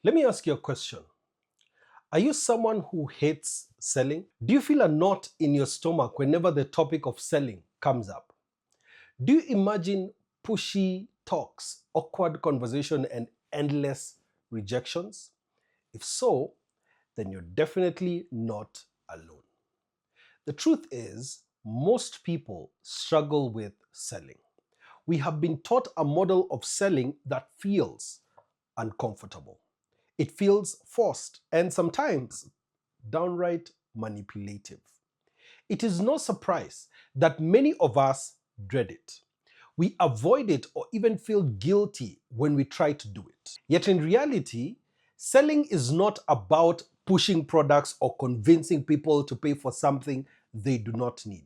Let me ask you a question. Are you someone who hates selling? Do you feel a knot in your stomach whenever the topic of selling comes up? Do you imagine pushy talks, awkward conversation, and endless rejections? If so, then you're definitely not alone. The truth is, most people struggle with selling. We have been taught a model of selling that feels uncomfortable. It feels forced and sometimes downright manipulative. It is no surprise that many of us dread it. We avoid it or even feel guilty when we try to do it. Yet in reality, selling is not about pushing products or convincing people to pay for something they do not need.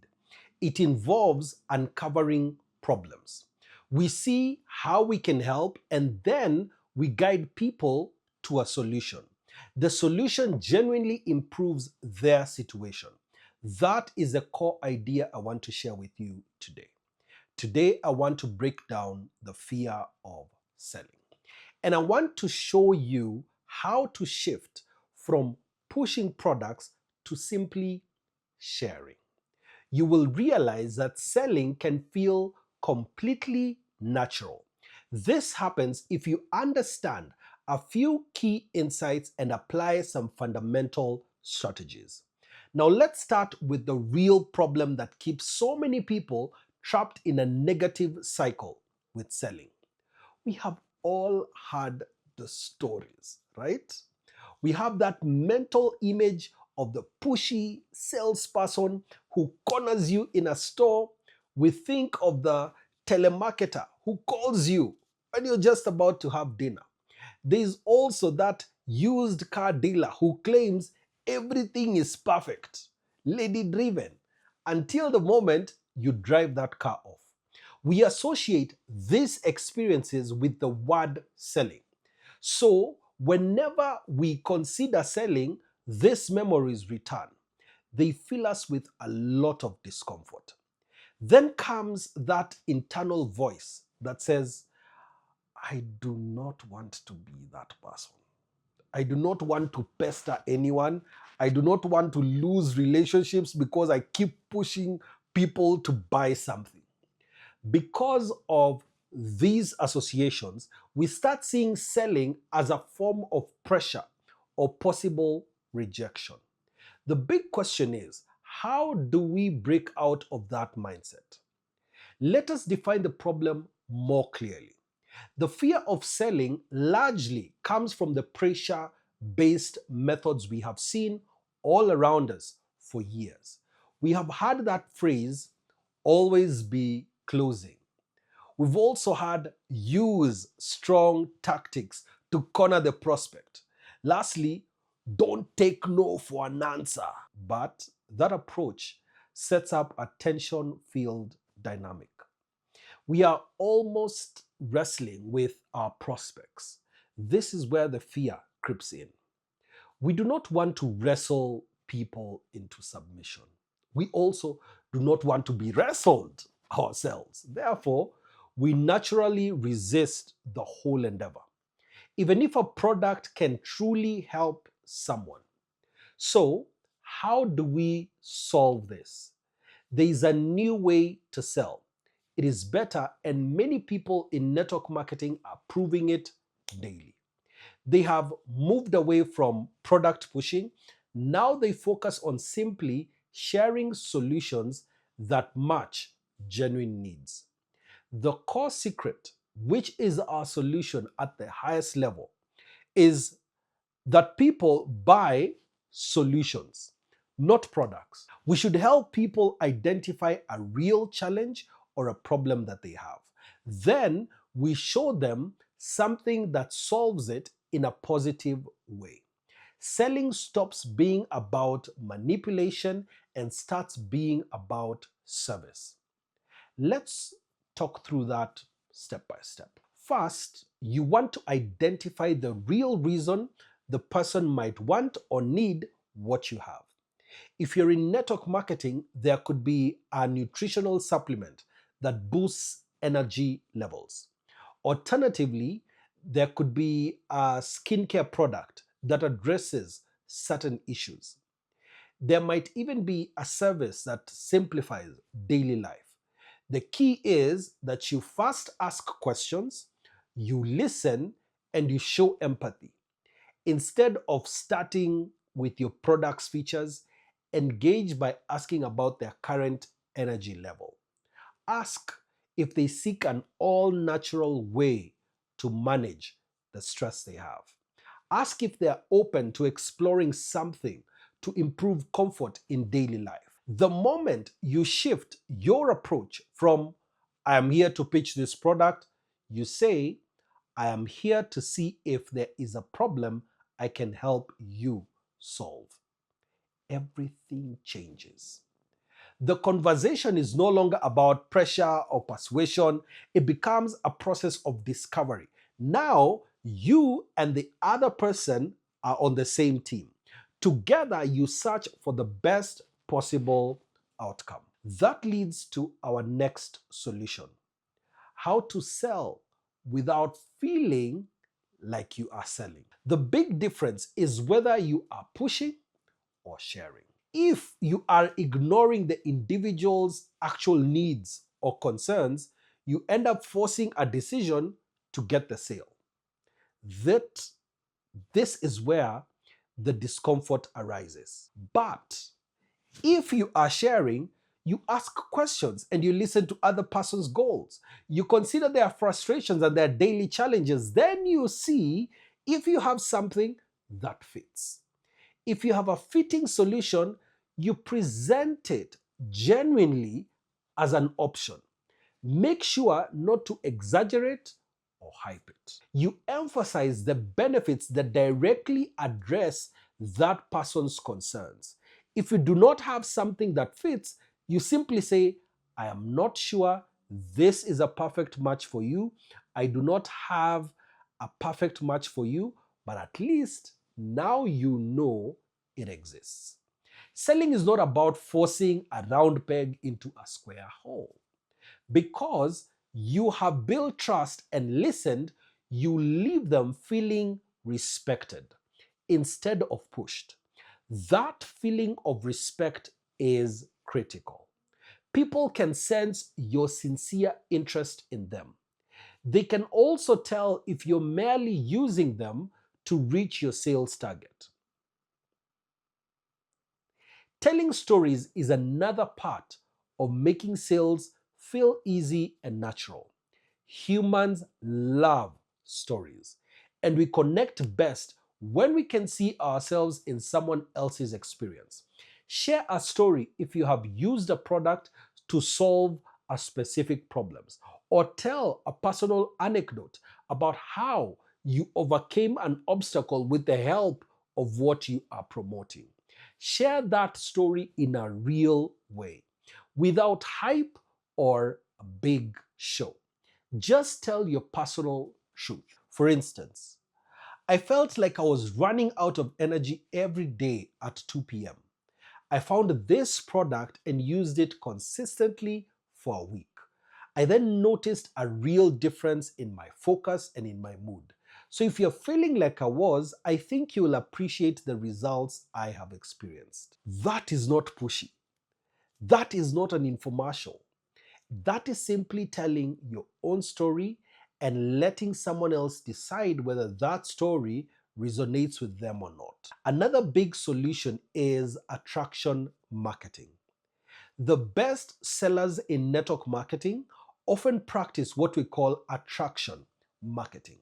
It involves uncovering problems. We see how we can help and then we guide people to a solution. The solution genuinely improves their situation. That is the core idea I want to share with you today. Today, I want to break down the fear of selling. And I want to show you how to shift from pushing products to simply sharing. You will realize that selling can feel completely natural. This happens if you understand a few key insights and apply some fundamental strategies. Now, let's start with the real problem that keeps so many people trapped in a negative cycle with selling. We have all had the stories, right? We have that mental image of the pushy salesperson who corners you in a store. We think of the telemarketer who calls you when you're just about to have dinner. There's also that used car dealer who claims everything is perfect, lady driven, until the moment you drive that car off. We associate these experiences with the word selling. So, whenever we consider selling, these memories return. They fill us with a lot of discomfort. Then comes that internal voice that says, I do not want to be that person. I do not want to pester anyone. I do not want to lose relationships because I keep pushing people to buy something. Because of these associations, we start seeing selling as a form of pressure or possible rejection. The big question is, how do we break out of that mindset? Let us define the problem more clearly. The fear of selling largely comes from the pressure based methods we have seen all around us for years. We have heard that phrase, always be closing. We've also had use strong tactics to corner the prospect. Lastly, don't take no for an answer. But that approach sets up a tension filled dynamic. We are almost wrestling with our prospects. This is where the fear creeps in. We do not want to wrestle people into submission. We also do not want to be wrestled ourselves. Therefore, we naturally resist the whole endeavor, even if a product can truly help someone. So, how do we solve this? There is a new way to sell. It is better, and many people in network marketing are proving it daily. They have moved away from product pushing. Now they focus on simply sharing solutions that match genuine needs. The core secret, which is our solution at the highest level, is that people buy solutions, not products. We should help people identify a real challenge or a problem that they have. Then we show them something that solves it in a positive way. Selling stops being about manipulation and starts being about service. Let's talk through that step by step. First, you want to identify the real reason the person might want or need what you have. If you're in network marketing, there could be a nutritional supplement that boosts energy levels. Alternatively, There could be a skincare product that addresses certain issues. There might even be a service that simplifies daily life. The key is that you first ask questions, you listen, and you show empathy. Instead of starting with your product's features, engage by asking about their current energy level. Ask if they seek an all natural way to manage the stress they have. Ask if they are open to exploring something to improve comfort in daily life. The moment you shift your approach from I am here to pitch this product, you say, I am here to see if there is a problem I can help you solve. Everything changes. The conversation is no longer about pressure or persuasion, it becomes a process of discovery. Now, you and the other person are on the same team. Together, you search for the best possible outcome. That leads to our next solution: how to sell without feeling like you are selling. The big difference is whether you are pushing or sharing. If you are ignoring the individual's actual needs or concerns, you end up forcing a decision to get the sale. That this is where the discomfort arises. But if you are sharing, you ask questions and you listen to other person's goals. You consider their frustrations and their daily challenges. Then you see if you have something that fits. If you have a fitting solution, you present it genuinely as an option. Make sure not to exaggerate or hype it. You emphasize the benefits that directly address that person's concerns. If you do not have something that fits, you simply say, I am not sure this is a perfect match for you. I do not have a perfect match for you, but at least now you know it exists. Selling is not about forcing a round peg into a square hole. Because you have built trust and listened, you leave them feeling respected instead of pushed. That feeling of respect is critical. People can sense your sincere interest in them. They can also tell if you're merely using them to reach your sales target. Telling stories is another part of making sales feel easy and natural. Humans love stories, and we connect best when we can see ourselves in someone else's experience. Share a story if you have used a product to solve a specific problem, or tell a personal anecdote about how you overcame an obstacle with the help of what you are promoting. Share that story in a real way, without hype or a big show. Just tell your personal truth. For instance, I felt like I was running out of energy every day at 2 p.m. I found this product and used it consistently for a week. I then noticed a real difference in my focus and in my mood. So if you're feeling like I was, I think you will appreciate the results I have experienced. That is not pushy. That is not an infomercial. That is simply telling your own story and letting someone else decide whether that story resonates with them or not. Another big solution is attraction marketing. The best sellers in network marketing often practice what we call attraction marketing.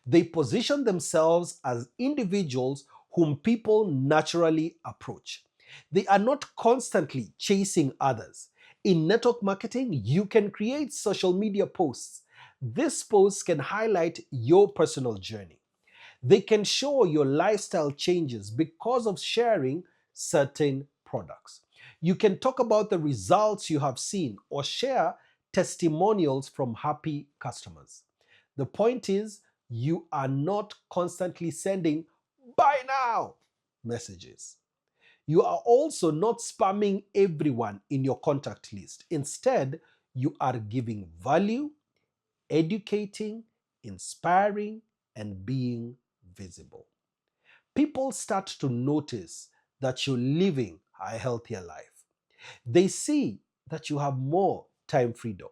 They position themselves as individuals whom people naturally approach. They are not constantly chasing others. In network marketing, you can create social media posts. These posts can highlight your personal journey. They can show your lifestyle changes because of sharing certain products. You can talk about the results you have seen or share testimonials from happy customers. The point is, you are not constantly sending buy now messages. You are also not spamming everyone in your contact list. Instead, you are giving value, educating, inspiring, and being visible. People start to notice that you're living a healthier life. They see that you have more time freedom.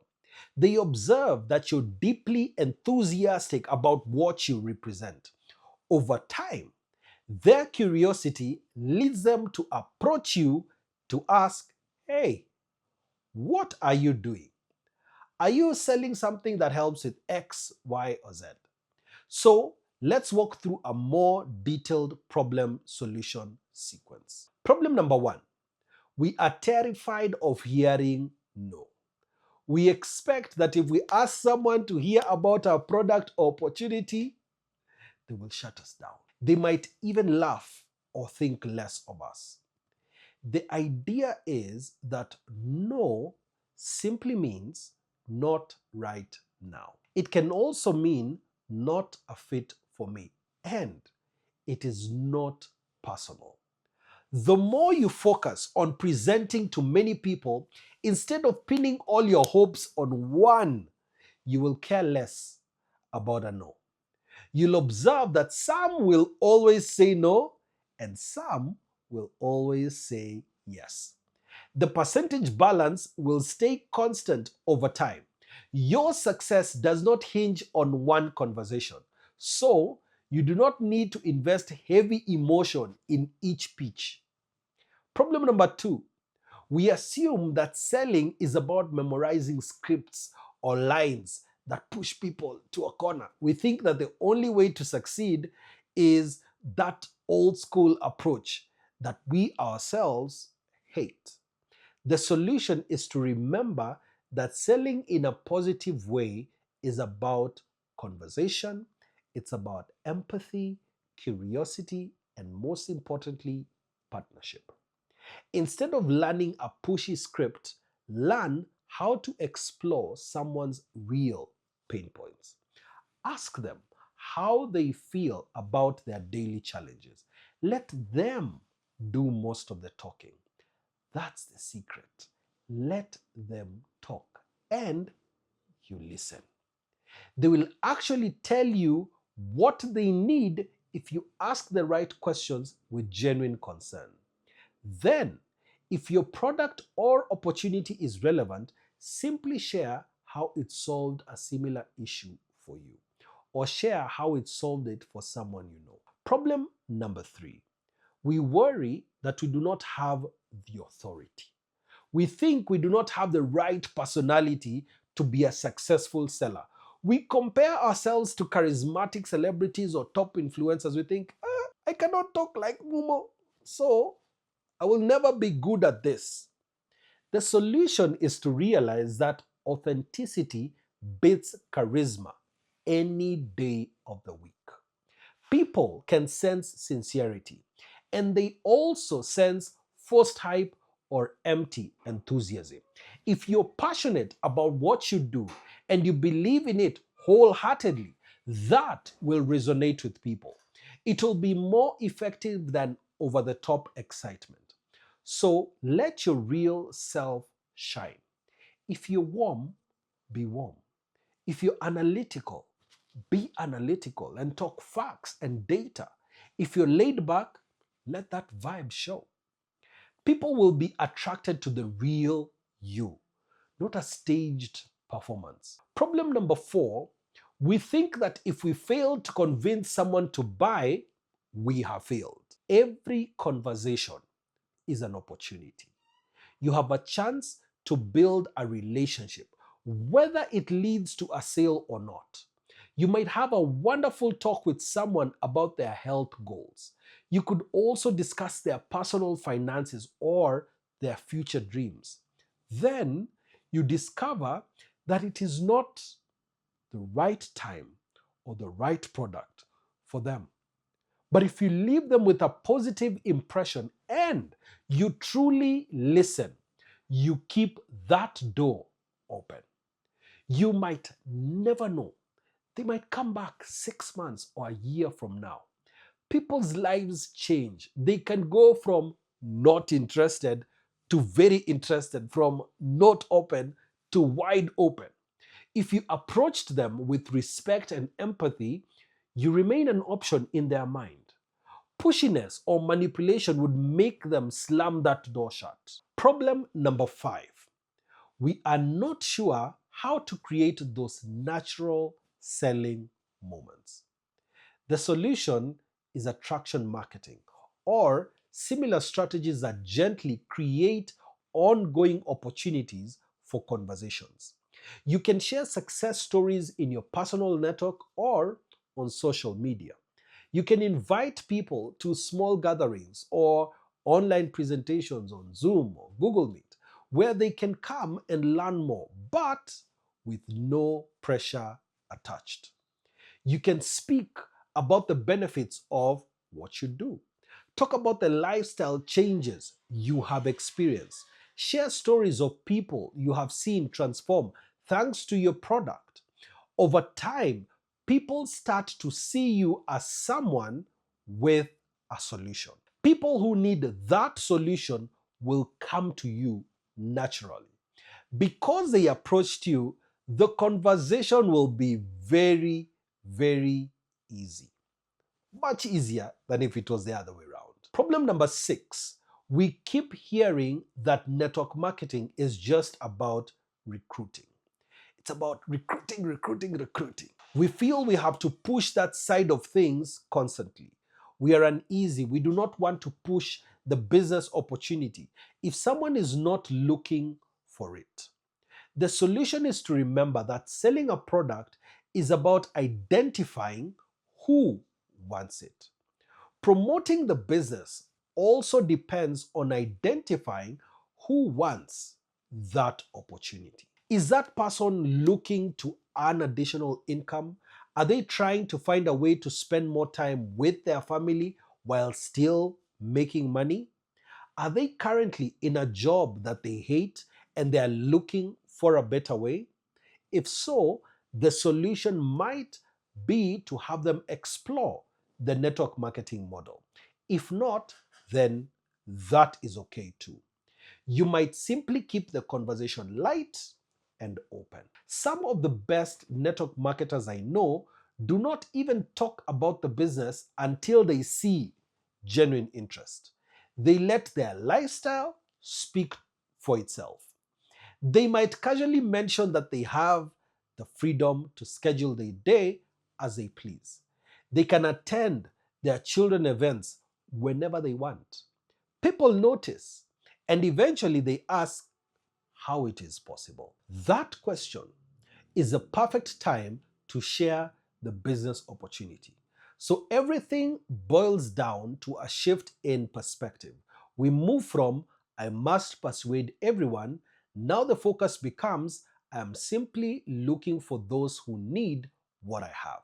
They observe that you're deeply enthusiastic about what you represent. Over time, their curiosity leads them to approach you to ask, hey, what are you doing? Are you selling something that helps with X, Y, or Z? So let's walk through a more detailed problem solution sequence. Problem number one, we are terrified of hearing no. We expect that if we ask someone to hear about our product or opportunity, they will shut us down. They might even laugh or think less of us. The idea is that no simply means not right now. It can also mean not a fit for me, and it is not personal. The more you focus on presenting to many people instead of pinning all your hopes on one, you will care less about a no. You'll observe that some will always say no and some will always say yes. The percentage balance will stay constant over time. Your success does not hinge on one conversation. So, you do not need to invest heavy emotion in each pitch. Problem number two, we assume that selling is about memorizing scripts or lines that push people to a corner. We think that the only way to succeed is that old school approach that we ourselves hate. The solution is to remember that selling in a positive way is about conversation, it's about empathy, curiosity, and most importantly, partnership. Instead of learning a pushy script, learn how to explore someone's real pain points. Ask them how they feel about their daily challenges. Let them do most of the talking. That's the secret. Let them talk and you listen. They will actually tell you what they need if you ask the right questions with genuine concern. Then, if your product or opportunity is relevant, simply share how it solved a similar issue for you, or share how it solved it for someone you know. Problem number three, we worry that we do not have the authority. We think we do not have the right personality to be a successful seller. We compare ourselves to charismatic celebrities or top influencers. We think, I cannot talk like Momo, so I will never be good at this. The solution is to realize that authenticity beats charisma any day of the week. People can sense sincerity, and they also sense forced hype or empty enthusiasm. If you're passionate about what you do and you believe in it wholeheartedly, that will resonate with people. It will be more effective than over the top excitement. So let your real self shine. If you're warm, be warm. If you're analytical, be analytical and talk facts and data. If you're laid back, let that vibe show. People will be attracted to the real you, not a staged performance. Problem number four, we think that if we fail to convince someone to buy, we have failed. Every conversation is an opportunity. You have a chance to build a relationship, whether it leads to a sale or not. You might have a wonderful talk with someone about their health goals. You could also discuss their personal finances or their future dreams. Then you discover that it is not the right time or the right product for them. But if you leave them with a positive impression and you truly listen, you keep that door open. You might never know. They might come back 6 months or a year from now. People's lives change. They can go from not interested to very interested, from not open to wide open. If you approached them with respect and empathy, you remain an option in their mind. Pushiness or manipulation would make them slam that door shut. Problem number 5. We are not sure how to create those natural selling moments. The solution is attraction marketing or similar strategies that gently create ongoing opportunities for conversations. You can share success stories in your personal network or on social media. You can invite people to small gatherings or online presentations on Zoom or Google Meet where they can come and learn more, but with no pressure attached. You can speak about the benefits of what you do. Talk about the lifestyle changes you have experienced. Share stories of people you have seen transform thanks to your product. Over time, people start to see you as someone with a solution. People who need that solution will come to you naturally. Because they approached you, the conversation will be very, very easy. Much easier than if it was the other way around. Problem number 6. We keep hearing that network marketing is just about recruiting. It's about recruiting, recruiting, recruiting. We feel we have to push that side of things constantly. We are uneasy. We do not want to push the business opportunity if someone is not looking for it. The solution is to remember that selling a product is about identifying who wants it. Promoting the business also depends on identifying who wants that opportunity. Is that person looking to earn additional income? Are they trying to find a way to spend more time with their family while still making money? Are they currently in a job that they hate and they are looking for a better way? If so, the solution might be to have them explore the network marketing model. If not, then that is okay too. You might simply keep the conversation light and open. Some of the best network marketers I know do not even talk about the business until they see genuine interest. They let their lifestyle speak for itself. They might casually mention that they have the freedom to schedule their day as they please. They can attend their children events whenever they want. People notice, and eventually they ask how it is possible. That question is the perfect time to share the business opportunity. So everything boils down to a shift in perspective. We move from I must persuade everyone. Now the focus becomes I am simply looking for those who need what I have.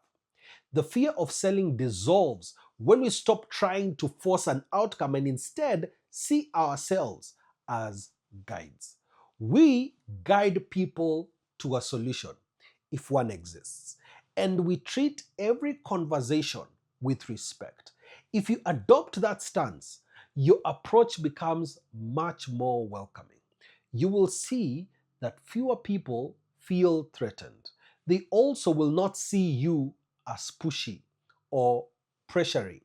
The fear of selling dissolves when we stop trying to force an outcome and instead see ourselves as guides. We guide people to a solution if one exists, and we treat every conversation with respect. If you adopt that stance, your approach becomes much more welcoming. You will see that fewer people feel threatened. They also will not see you as pushy or pressuring.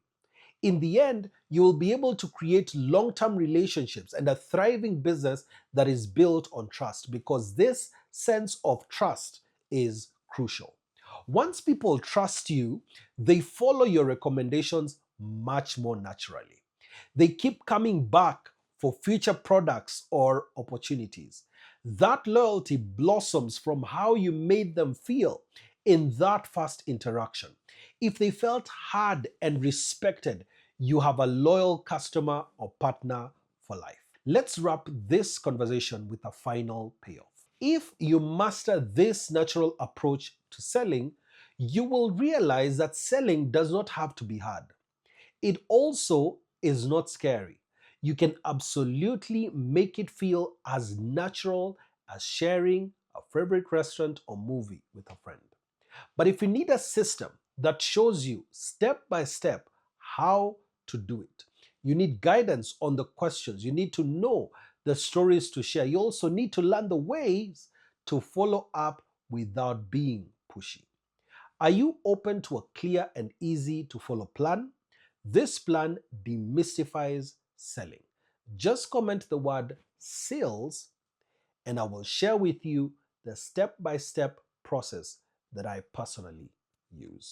In the end, you will be able to create long-term relationships and a thriving business that is built on trust, because this sense of trust is crucial. Once people trust you, they follow your recommendations much more naturally. They keep coming back for future products or opportunities. That loyalty blossoms from how you made them feel in that first interaction. If they felt heard and respected, you have a loyal customer or partner for life. Let's wrap this conversation with a final payoff. If you master this natural approach to selling, you will realize that selling does not have to be hard. It also is not scary. You can absolutely make it feel as natural as sharing a favorite restaurant or movie with a friend. But if you need a system that shows you step by step how to do it, you need guidance on the questions, you need to know the stories to share, you also need to learn the ways to follow up without being pushy. Are you open to a clear and easy to follow plan? This plan demystifies selling. Just comment the word sales and I will share with you the step-by-step process that I personally use.